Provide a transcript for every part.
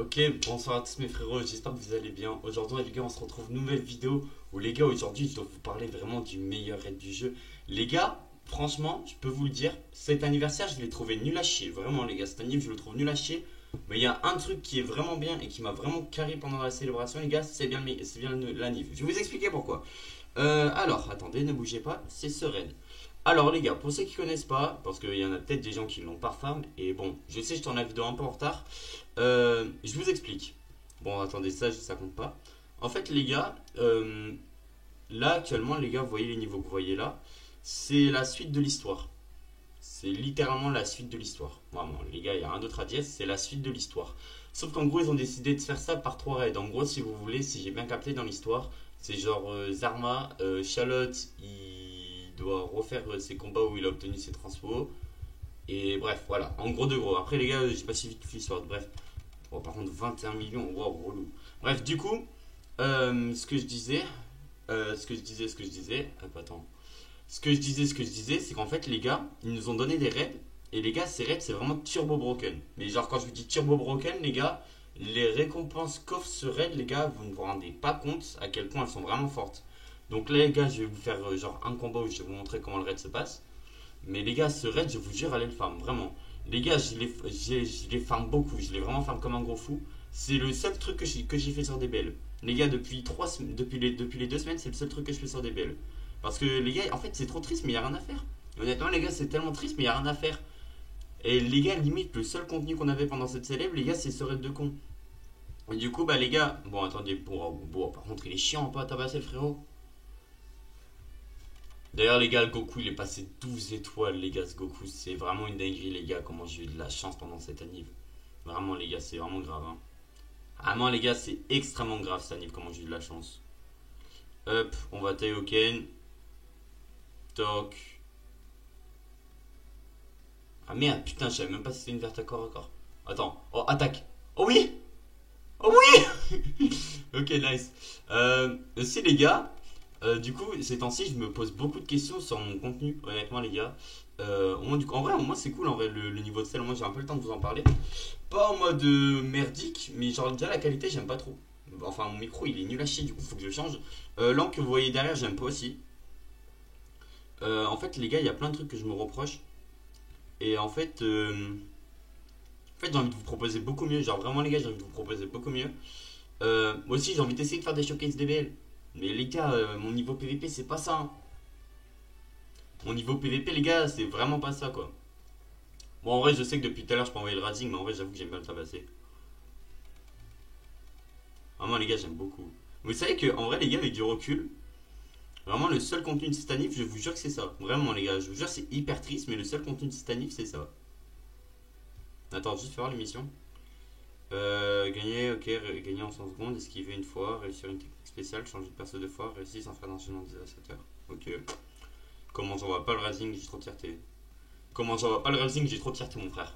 Ok, bonsoir à tous mes frérots, j'espère que vous allez bien. Aujourd'hui les gars, on se retrouve nouvelle vidéo où les gars, aujourd'hui je dois vous parler vraiment du meilleur raid du jeu. Les gars, franchement, je peux vous le dire, cet anniversaire je l'ai trouvé nul à chier. Vraiment les gars, cet anniversaire je le trouve nul à chier. Mais il y a un truc qui est vraiment bien et qui m'a vraiment carré pendant la célébration les gars, c'est bien l'anniv. Je vais vous expliquer pourquoi. Alors, attendez, ne bougez pas, c'est ce raid. Alors les gars, pour ceux qui connaissent pas, parce qu'il y en a peut-être des gens qui l'ont par farm, et bon, je sais je tourne la vidéo un peu en retard, je vous explique. Bon, attendez, ça compte pas. En fait les gars, là actuellement les gars, vous voyez les niveaux que vous voyez là, c'est la suite de l'histoire. C'est littéralement la suite de l'histoire. Vraiment, les gars, il n'y a rien d'autre à dire, c'est la suite de l'histoire. Sauf qu'en gros, ils ont décidé de faire ça par 3 raids. En gros, si vous voulez, si j'ai bien capté dans l'histoire, c'est genre Zarma, Charlotte, il doit refaire ses combats où il a obtenu ses transpos. Et bref, voilà, en gros de gros. Après, les gars, j'ai pas suivi toute l'histoire. Bref, oh, par contre, 21 millions, wow, relou. Bref, du coup, ce que je disais, ce que je disais, attends. Ce que je disais, c'est qu'en fait, les gars, ils nous ont donné des raids. Et les gars, ces raids, c'est vraiment turbo broken. Mais genre, quand je vous dis turbo broken, les gars, les récompenses qu'offre ce raid, les gars, vous ne vous rendez pas compte à quel point elles sont vraiment fortes. Donc là, les gars, je vais vous faire genre un combat où je vais vous montrer comment le raid se passe. Mais les gars, ce raid, je vous jure, allez le farm, vraiment. Les gars, je les farm beaucoup. Je les vraiment farm comme un gros fou. C'est le seul truc que j'ai fait sur DBL. Les gars, depuis les 2 semaines, c'est le seul truc que je fais sur DBL. Parce que les gars, en fait, c'est trop triste, mais il n'y a rien à faire. Honnêtement, les gars, c'est tellement triste, mais il n'y a rien à faire. Et les gars, limite, le seul contenu qu'on avait pendant cette célèbre, les gars, c'est ce raid de con. Et du coup, bah, les gars, bon, attendez, par contre, il est chiant, pas à tabasser, le frérot. D'ailleurs, les gars, le Goku, il est passé 12 étoiles, les gars, ce Goku. C'est vraiment une dinguerie, les gars, comment j'ai eu de la chance pendant cette anniv. Vraiment, les gars, c'est vraiment grave, hein. Vraiment, les gars, c'est extrêmement grave, cette anniv, comment j'ai eu de la chance. Hop, on va tailler Ken. Toc. Ah merde, putain, je savais même pas si c'était une verte à corps à corps. Attends, oh, attaque. Oh oui. Oh oui. Ok, nice. Aussi, les gars, du coup, ces temps-ci, je me pose beaucoup de questions sur mon contenu, honnêtement, les gars. En vrai, au moins, c'est cool, en vrai, le niveau de sel. Au moins, j'ai un peu le temps de vous en parler. Pas en mode merdique, mais genre, déjà, la qualité, j'aime pas trop. Enfin, mon micro, il est nul à chier, du coup, faut que je change. L'angle que vous voyez derrière, j'aime pas aussi. En fait, les gars, il y a plein de trucs que je me reproche. Et en fait, j'ai envie de vous proposer beaucoup mieux. Genre, vraiment, les gars, j'ai envie de vous proposer beaucoup mieux. Moi aussi, j'ai envie d'essayer de faire des showcases DBL. Mais les gars, mon niveau PVP, c'est pas ça, hein. Mon niveau PVP, les gars, c'est vraiment pas ça, quoi. Bon, en vrai, je sais que depuis tout à l'heure, je peux envoyer le Razing, mais en vrai, j'avoue que j'aime bien le tabasser. Vraiment, les gars, j'aime beaucoup. Vous savez que, en vrai, les gars, avec du recul, vraiment, le seul contenu de cette annif, je vous jure que c'est ça. Vraiment, les gars, je vous jure, c'est hyper triste, mais le seul contenu de cette annif, c'est ça. Attends, juste faire l'émission. Gagner, ok, gagner en 100 secondes, esquiver une fois, réussir une technique spéciale, changer de perso 2 fois, réussir sans faire d'enchaînement des assesseurs. Ok. Comment j'envoie pas le Rising, j'ai trop de fierté. Comment j'envoie pas le Rising, j'ai trop de fierté, mon frère.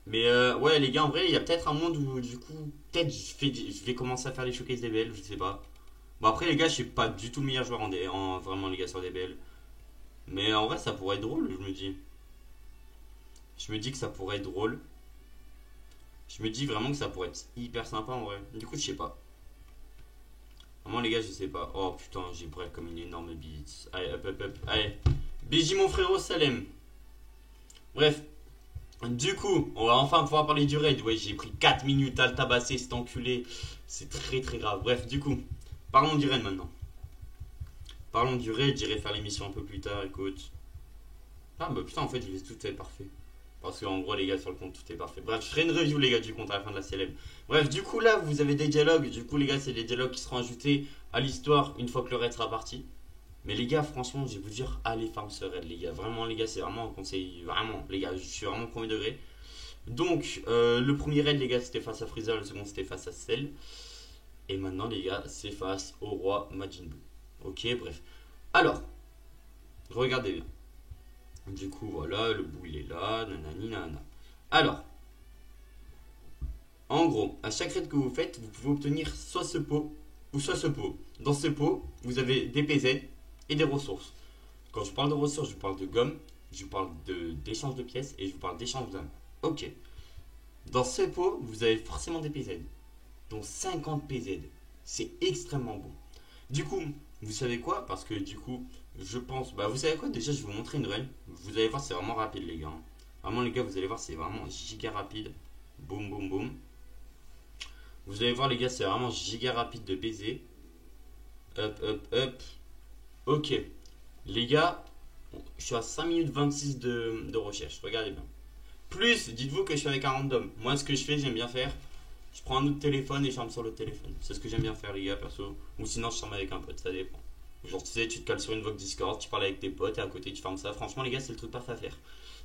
Mais ouais, les gars, en vrai, il y a peut-être un monde où, du coup, peut-être je vais commencer à faire les showcases DBL, je sais pas. Bon, après, les gars, je suis pas du tout le meilleur joueur vraiment, les gars, sur DBL. Mais en vrai, ça pourrait être drôle, je me dis. Je me dis que ça pourrait être drôle. Je me dis vraiment que ça pourrait être hyper sympa en vrai. Du coup, je sais pas. Vraiment, les gars, je sais pas. Oh putain, j'ai break comme une énorme bite. Allez, hop, hop, hop. Allez. BJ, mon frérot, Salem. Bref. Du coup, on va enfin pouvoir parler du raid. Ouais, j'ai pris 4 minutes à le tabasser, cet enculé. C'est très très grave. Bref, du coup, parlons du raid maintenant. Parlons du raid, j'irai faire l'émission un peu plus tard, écoute. Ah bah putain, en fait, tout est parfait. Parce qu'en gros, les gars, sur le compte, tout est parfait. Bref, je ferai une review, les gars, du compte à la fin de la célèbre. Bref, du coup, là, vous avez des dialogues. Du coup, les gars, c'est des dialogues qui seront ajoutés à l'histoire une fois que le raid sera parti. Mais les gars, franchement, je vais vous dire, allez farm ce raid, les gars. Vraiment, les gars, c'est vraiment un conseil. Vraiment, les gars, je suis vraiment premier degré. Donc, le premier raid, les gars, c'était face à Freezer. Le second, c'était face à Cell. Et maintenant, les gars, c'est face au roi Majin Buu. Ok, bref. Alors, regardez bien. Du coup, voilà, le bout il est là, nanani, nanana. Alors, en gros, à chaque raid que vous faites, vous pouvez obtenir soit ce pot ou soit ce pot. Dans ce pot, vous avez des PZ et des ressources. Quand je parle de ressources, je vous parle de gomme, je vous parle d'échange de pièces et je vous parle d'échange d'âme. Ok. Dans ce pot, vous avez forcément des PZ. Donc 50 PZ. C'est extrêmement bon. Du coup, vous savez quoi? Parce que du coup, je pense. Bah, vous savez quoi? Déjà, je vais vous montrer une run. Vous allez voir, c'est vraiment rapide, les gars. Vraiment, les gars, vous allez voir, c'est vraiment giga rapide. Boum, boum, boum. Vous allez voir, les gars, c'est vraiment giga rapide de baiser. Hop, hop, hop. Ok. Les gars, je suis à 5 minutes 26 de recherche. Regardez bien. Plus, dites-vous que je suis avec un random. Moi, ce que je fais, j'aime bien faire. Je prends un autre téléphone et je charme sur le téléphone. C'est ce que j'aime bien faire, les gars, perso. Ou sinon, je charme avec un pote, ça dépend. Genre, tu sais, tu te cales sur une voix Discord, tu parles avec tes potes et à côté, tu fermes ça. Franchement, les gars, c'est le truc parfait à faire.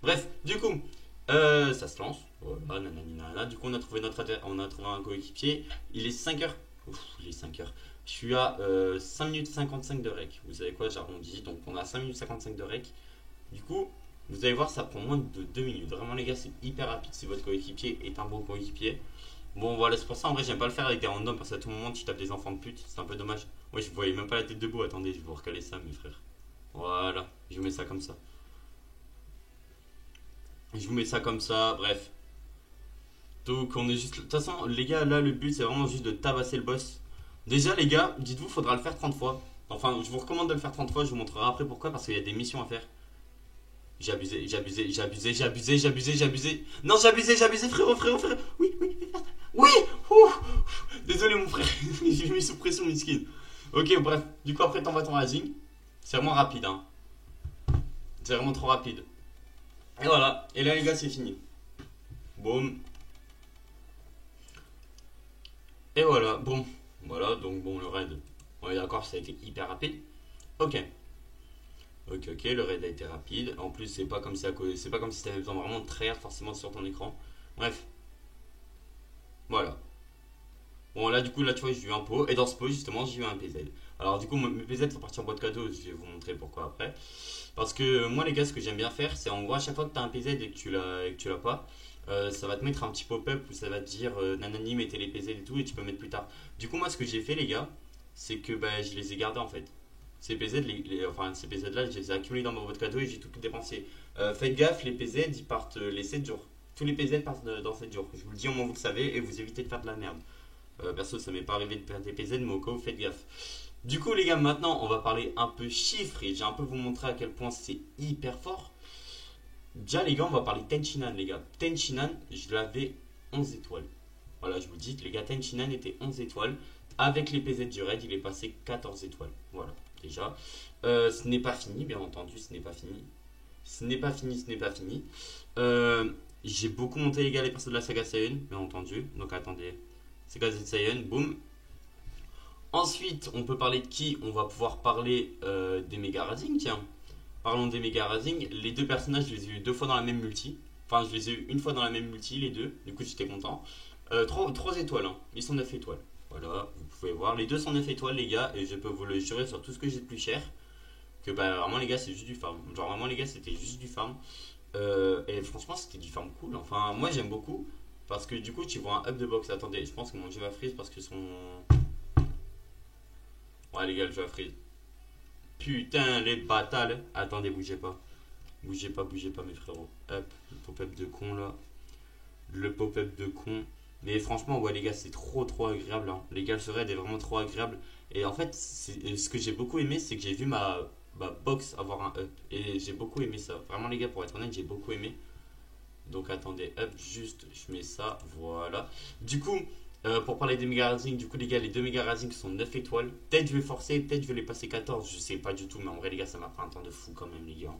Bref, du coup, ça se lance. Voilà, nanani, nanana. Du coup, on a trouvé on a trouvé un coéquipier. Il est 5 heures. Ouf, il est 5 heures. Je suis à 5 minutes 55 de rec. Vous savez quoi, j'arrondis. Donc, on a 5 minutes 55 de rec. Du coup, vous allez voir, ça prend moins de 2 minutes. Vraiment, les gars, c'est hyper rapide si votre coéquipier est un bon coéquipier. Bon, voilà, c'est pour ça, en vrai, j'aime pas le faire avec des randoms parce qu'à tout moment, tu tapes des enfants de pute. C'est un peu dommage. Ouais, je voyais même pas la tête debout. Attendez, je vais vous recaler ça, mes frères. Voilà, je vous mets ça comme ça. Je vous mets ça comme ça, bref. Donc, on est juste. De toute façon, les gars, là, le but, c'est vraiment juste de tabasser le boss. Déjà, les gars, dites-vous, faudra le faire 30 fois. Enfin, je vous recommande de le faire 30 fois. Je vous montrerai après pourquoi, parce qu'il y a des missions à faire. J'ai abusé, j'ai abusé, j'ai abusé, j'ai abusé, j'ai abusé, j'ai abusé. Non, j'ai abusé, frérot, frérot, frérot. Oui, oui, oui. Ouh. Désolé, mon frère. J'ai mis sous pression, miskin. Ok, bref. Du coup, après, t'envoies ton raging. C'est vraiment rapide, hein. C'est vraiment trop rapide. Et voilà. Et là, les gars, c'est fini. Boum. Et voilà. Bon. Voilà. Donc, bon, le raid. On est d'accord, ça a été hyper rapide. Ok. Ok, ok, le raid a été rapide. En plus, c'est pas comme si t'avais besoin vraiment de tryhard forcément sur ton écran. Bref, voilà. Bon, là, du coup, là, tu vois, j'ai eu un pot. Et dans ce pot, justement, j'ai eu un PZ. Alors, du coup, mes PZ sont partis en boîte cadeau. Je vais vous montrer pourquoi après. Parce que moi, les gars, ce que j'aime bien faire, c'est en gros, à chaque fois que tu as un PZ et que tu l'as pas, ça va te mettre un petit pop-up où ça va te dire nanani, mettez les PZ et tout, et tu peux mettre plus tard. Du coup, moi, ce que j'ai fait, les gars, c'est que bah, je les ai gardés en fait. Ces PZ, enfin, ces PZ là, je les ai accumulés dans ma boîte cadeau et j'ai tout dépensé. Faites gaffe, les PZ, ils partent les 7 jours. Tous les PZ partent dans 7 jours. Je vous le dis, au moins vous le savez, et vous évitez de faire de la merde. Perso, ça m'est pas arrivé de perdre des PZ, mais au cas où, faites gaffe. Du coup, les gars, maintenant, on va parler un peu chiffres et j'ai un peu vous montrer à quel point c'est hyper fort. Déjà, les gars, on va parler Tenchinan, les gars. Tenchinan, je l'avais 11 étoiles. Voilà, je vous dis, les gars, Tenchinan était 11 étoiles. Avec les PZ du raid, il est passé 14 étoiles. Voilà, déjà. Ce n'est pas fini, bien entendu, ce n'est pas fini. Ce n'est pas fini, ce n'est pas fini. J'ai beaucoup monté, les gars, les persos de la saga Saiyan, bien entendu. Donc, attendez. Saga Z Saiyan, boum. Ensuite, on peut parler de qui? On va pouvoir parler des méga Razing, tiens. Parlons des méga Razing. Les deux personnages, je les ai eu 2 fois dans la même multi. Enfin, je les ai eu une fois dans la même multi, les deux. Du coup, j'étais content. 3 étoiles, hein. Ils sont 9 étoiles. Voilà, vous pouvez voir. Les deux sont 9 étoiles, les gars. Et je peux vous le jurer sur tout ce que j'ai de plus cher. Que bah, vraiment, les gars, c'est juste du farm. Genre, vraiment, les gars, c'était juste du farm. Et franchement, c'était du farm cool. Enfin, moi, j'aime beaucoup. Parce que du coup, tu vois un up de box. Attendez, je pense que mon jeu va freeze parce que son. Ouais, les gars, le jeu va freeze. Putain, les batailles. Attendez, bougez pas. Bougez pas, mes frérots. Hop, le pop-up de con là. Le pop-up de con. Mais franchement, ouais, les gars, c'est trop agréable, hein. Les gars, ce raid est vraiment trop agréable. Et en fait, ce que j'ai beaucoup aimé, c'est que j'ai vu ma box avoir un up. Et j'ai beaucoup aimé ça. Vraiment, les gars, pour être honnête, j'ai beaucoup aimé. Donc, attendez, hop, juste, je mets ça. Voilà. Du coup, pour parler des méga Razing, du coup, les gars, les deux méga Razing sont 9 étoiles. Peut-être je vais forcer, peut-être je vais les passer 14. Je sais pas du tout, mais en vrai, les gars, ça m'a pris un temps de fou quand même, les gars.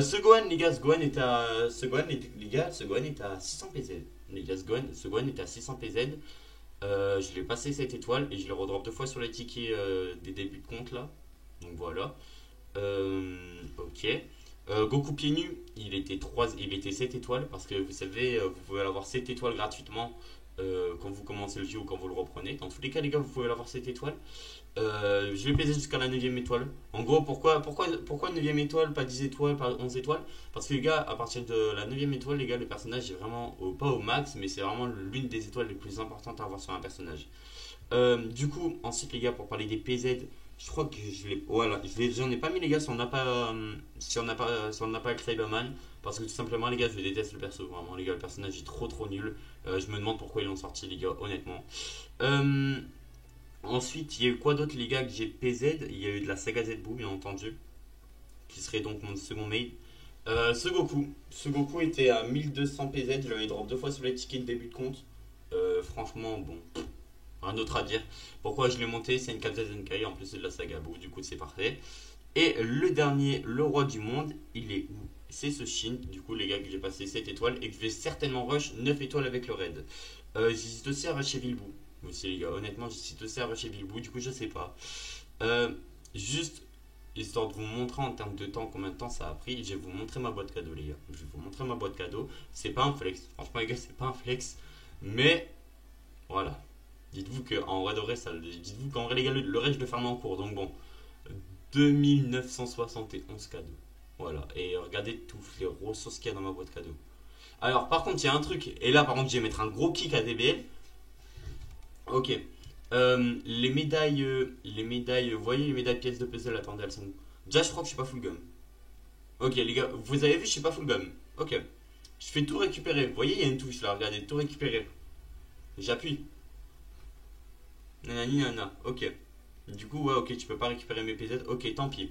Ce Gohan, les gars, ce Gohan est à 600 PZ. Les gars, ce Gohan est à 600 PZ. Je l'ai passé 7 étoiles et je le redrop 2 fois sur les tickets des débuts de compte là. Donc voilà. Ok. Goku pieds nus, il était 7 étoiles parce que vous savez, vous pouvez l'avoir 7 étoiles gratuitement quand vous commencez le jeu ou quand vous le reprenez. Dans tous les cas, les gars, vous pouvez l'avoir 7 étoiles. Je vais baiser jusqu'à la 9ème étoile. En gros, pourquoi 9ème étoile, pas 10 étoiles, pas 11 étoiles? Parce que les gars, à partir de la 9ème étoile, les gars, le personnage est vraiment, pas au max, mais c'est vraiment l'une des étoiles les plus importantes à avoir sur un personnage. Du coup, ensuite, les gars, pour parler des PZ, je crois que je l'ai. Voilà, j'en ai pas mis, les gars, si on n'a pas avec Cyberman. Parce que tout simplement, les gars, je déteste le perso. Vraiment, les gars, le personnage est trop nul. Je me demande pourquoi ils l'ont sorti, les gars, honnêtement. Euh, Ensuite, il y a eu quoi d'autre, les gars, que j'ai PZ. Il y a eu de la saga Z-Boo, bien entendu, qui serait donc mon second mail. Ce Goku était à 1200 PZ. Je l'avais drop deux fois sur les tickets de début de compte. Franchement, bon, rien d'autre à dire. Pourquoi je l'ai monté? C'est une 4 Zenkai, en plus c'est de la saga Boo, du coup c'est parfait. Et le dernier, le roi du monde, il est où? C'est ce Shin, du coup les gars, que j'ai passé 7 étoiles et que je vais certainement rush 9 étoiles avec le raid. J'hésite aussi à rusher Vilbou. Aussi les gars, honnêtement j'hésite aussi à rusher Vilbou, du coup je sais pas. Juste histoire de vous montrer en termes de temps combien de temps ça a pris, je vais vous montrer ma boîte cadeau les gars. Je vais vous montrer ma boîte cadeau. C'est pas un flex, franchement les gars c'est pas un flex. Mais voilà. Dites-vous qu'en vrai de vrai, dites-vous qu'en vrai les gars, le reste je le ferme en cours. Donc bon, 2971 cadeaux. Voilà. Et regardez toutes les ressources qu'il y a dans ma boîte cadeau. Alors par contre, il y a un truc. Et là par contre, je vais mettre un gros kick à DBL. Ok. Les médailles, vous voyez les médailles pièces de puzzle, attendez, elles sont où? Déjà, je crois que je suis pas full gomme. Ok, les gars, vous avez vu, je suis pas full gomme. Ok. Je fais tout récupérer. Vous voyez, il y a une touche là, regardez, tout récupérer. J'appuie. Nanani nana. Ok. Du coup, ouais, ok, tu peux pas récupérer mes PZ. Ok, tant pis.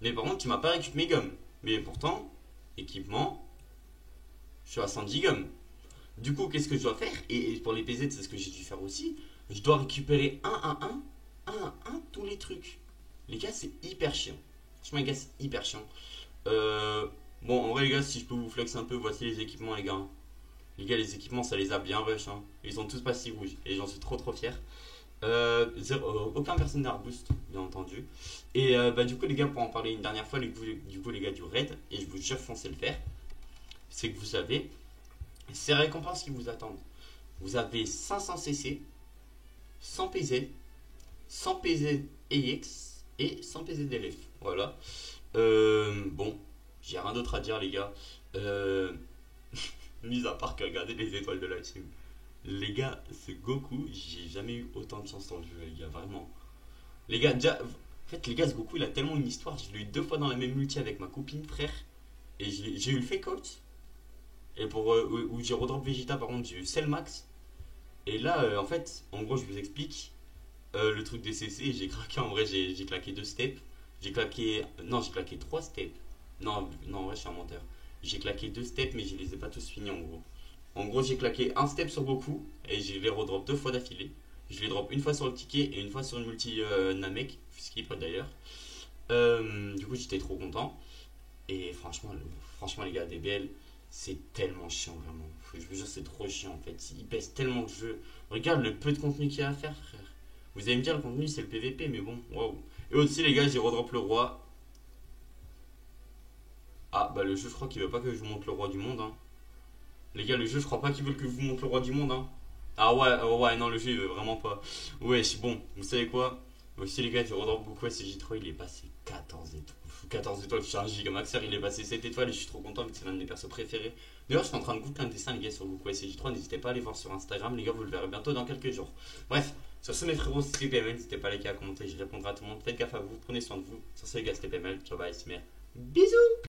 Mais par contre, tu m'as pas récupéré mes gommes. Mais pourtant, équipement, je suis à 110 gommes. Du coup, qu'est-ce que je dois faire? Et pour les PZ, c'est ce que j'ai dû faire aussi. Je dois récupérer un, tous les trucs. Les gars, c'est hyper chiant. Franchement, les gars, c'est hyper chiant. Bon, en vrai, les gars, si je peux vous flex un peu, voici les équipements, les gars. Les gars, les équipements, ça les a bien rush. Hein. Ils sont tous passés rouges. Et j'en suis trop fier. Aucun personnage boost, bien entendu. Et bah, du coup, les gars, pour en parler une dernière fois, du coup, les gars du raid, et je vous jure, foncez le faire, c'est que vous savez, ces récompenses qui vous attendent. Vous avez 500 CC, 100 PZ, 100 PZ EX et 100 PZ DLF. Voilà. Bon, j'ai rien d'autre à dire, les gars. Mis à part que regarder les étoiles de la team. Les gars, ce Goku, j'ai jamais eu autant de chance dans le jeu, les gars, vraiment. Les gars, déjà, en fait, les gars, ce Goku, il a tellement une histoire. Je l'ai eu deux fois dans la même multi avec ma copine, frère. Et j'ai eu le fake out. Et pour où j'ai redrop Vegeta, par contre, j'ai eu Cell Max. Et là, en fait, en gros, je vous explique. Le truc des CC, j'ai craqué. En vrai, j'ai claqué deux steps. J'ai claqué. Non, j'ai claqué trois steps. Non, en vrai, je suis un menteur. J'ai claqué deux steps, mais je les ai pas tous finis, en gros. En gros, j'ai claqué un step sur Goku et je les redrop deux fois d'affilée. Je les drop une fois sur le ticket et une fois sur une multi Namek, skip d'ailleurs. Du coup, j'étais trop content. Et franchement les gars, DBL, c'est tellement chiant, vraiment. Je vous jure, c'est trop chiant en fait. Il pèse tellement le jeu. Regarde le peu de contenu qu'il y a à faire, frère. Vous allez me dire, le contenu c'est le PVP, mais bon, waouh. Et aussi, les gars, j'ai redrop le roi. Ah, bah le jeu, je crois qu'il veut pas que je vous montre le roi du monde, hein. Les gars, le jeu, je crois pas qu'ils veulent que je vous montre le roi du monde, hein. Ah ouais, non, le jeu, il veut vraiment pas. Ouais, c'est bon, vous savez quoi? Aussi, les gars, je redrop beaucoup SJ3, il est passé 14 étoiles. 14 étoiles, je suis un gigamaxer, il est passé 7 étoiles et je suis trop content vu que c'est l'un de mes persos préférés. D'ailleurs, je suis en train de goûter un dessin, les gars, sur Goku SJ3. N'hésitez pas à aller voir sur Instagram, les gars, vous le verrez bientôt dans quelques jours. Bref, sur ce, mes frérots, c'était PML. N'hésitez pas, les gars, à commenter, je répondrai à tout le monde. Faites gaffe à vous, prenez soin de vous. Sur ce, les gars, c'était PML. Ciao, bye, c'est merde. Bisous!